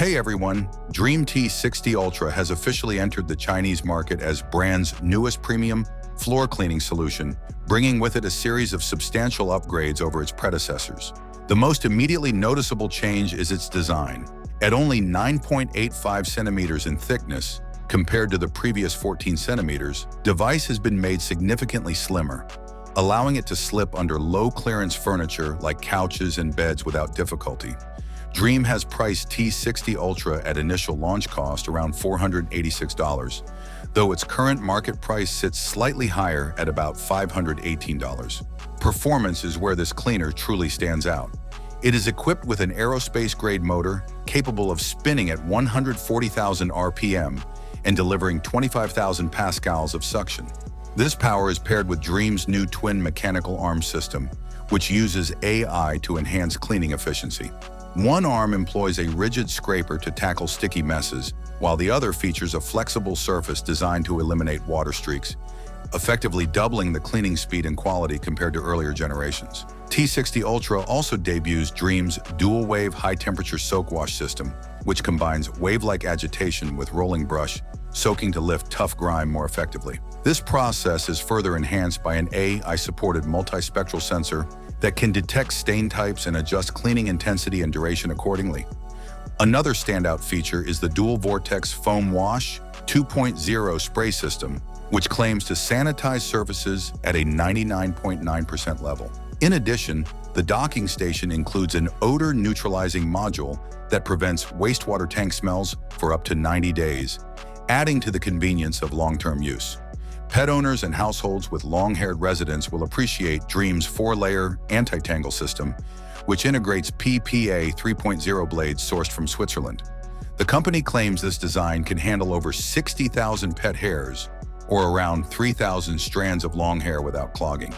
Hey everyone, Dreame T60 Ultra has officially entered the Chinese market as brand's newest premium floor cleaning solution, bringing with it a series of substantial upgrades over its predecessors. The most immediately noticeable change is its design. At only 9.85 centimeters in thickness, compared to the previous 14 centimeters, the device has been made significantly slimmer, allowing it to slip under low-clearance furniture like couches and beds without difficulty. Dreame has priced T60 Ultra at initial launch cost around $486, though its current market price sits slightly higher at about $518. Performance is where this cleaner truly stands out. It is equipped with an aerospace-grade motor capable of spinning at 140,000 RPM and delivering 25,000 pascals of suction. This power is paired with Dreame's new twin mechanical arm system, which uses AI to enhance cleaning efficiency. One arm employs a rigid scraper to tackle sticky messes, while the other features a flexible surface designed to eliminate water streaks, effectively doubling the cleaning speed and quality compared to earlier generations. T60 Ultra also debuts Dreame's dual-wave high-temperature soak wash system, which combines wave-like agitation with rolling brush, soaking to lift tough grime more effectively. This process is further enhanced by an AI-supported multispectral sensor that can detect stain types and adjust cleaning intensity and duration accordingly. Another standout feature is the Dual Vortex Foam Wash 2.0 spray system, which claims to sanitize surfaces at a 99.9% level. In addition, the docking station includes an odor-neutralizing module that prevents wastewater tank smells for up to 90 days, adding to the convenience of long-term use. Pet owners and households with long-haired residents will appreciate Dreame's 4-layer anti-tangle system, which integrates PPA 3.0 blades sourced from Switzerland. The company claims this design can handle over 60,000 pet hairs, or around 3,000 strands of long hair without clogging.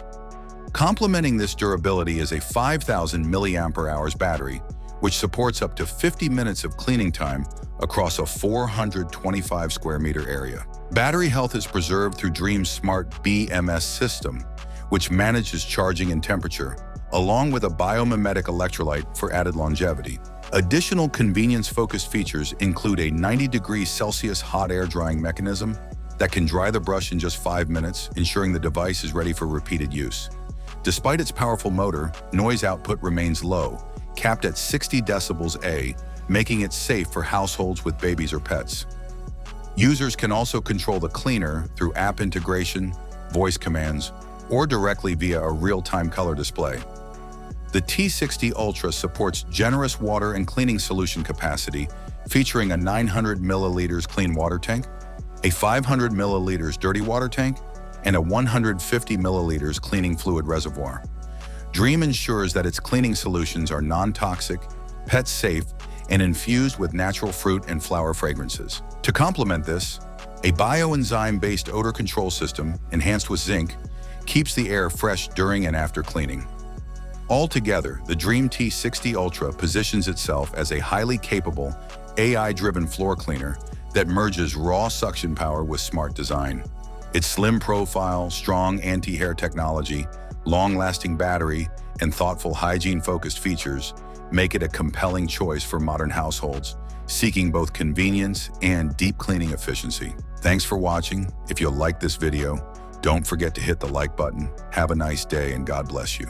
Complementing this durability is a 5,000 mAh battery, which supports up to 50 minutes of cleaning time across a 425 square meter area. Battery health is preserved through Dreame's smart BMS system, which manages charging and temperature, along with a biomimetic electrolyte for added longevity. Additional convenience-focused features include a 90-degree Celsius hot air drying mechanism that can dry the brush in just 5 minutes, ensuring the device is ready for repeated use. Despite its powerful motor, noise output remains low, capped at 60 decibels A, making it safe for households with babies or pets. Users can also control the cleaner through app integration, voice commands, or directly via a real-time color display. The T60 Ultra supports generous water and cleaning solution capacity, featuring a 900 milliliters clean water tank, a 500 milliliters dirty water tank, and a 150 milliliters cleaning fluid reservoir. Dreame ensures that its cleaning solutions are non-toxic, pet-safe, and infused with natural fruit and flower fragrances. To complement this, a bioenzyme-based odor control system, enhanced with zinc, keeps the air fresh during and after cleaning. Altogether, the Dreame T60 Ultra positions itself as a highly capable, AI-driven floor cleaner that merges raw suction power with smart design. Its slim profile, strong anti-hair technology, long-lasting battery, and thoughtful hygiene-focused features make it a compelling choice for modern households, seeking both convenience and deep cleaning efficiency. Thanks for watching. If you like this video, don't forget to hit the like button. Have a nice day and God bless you.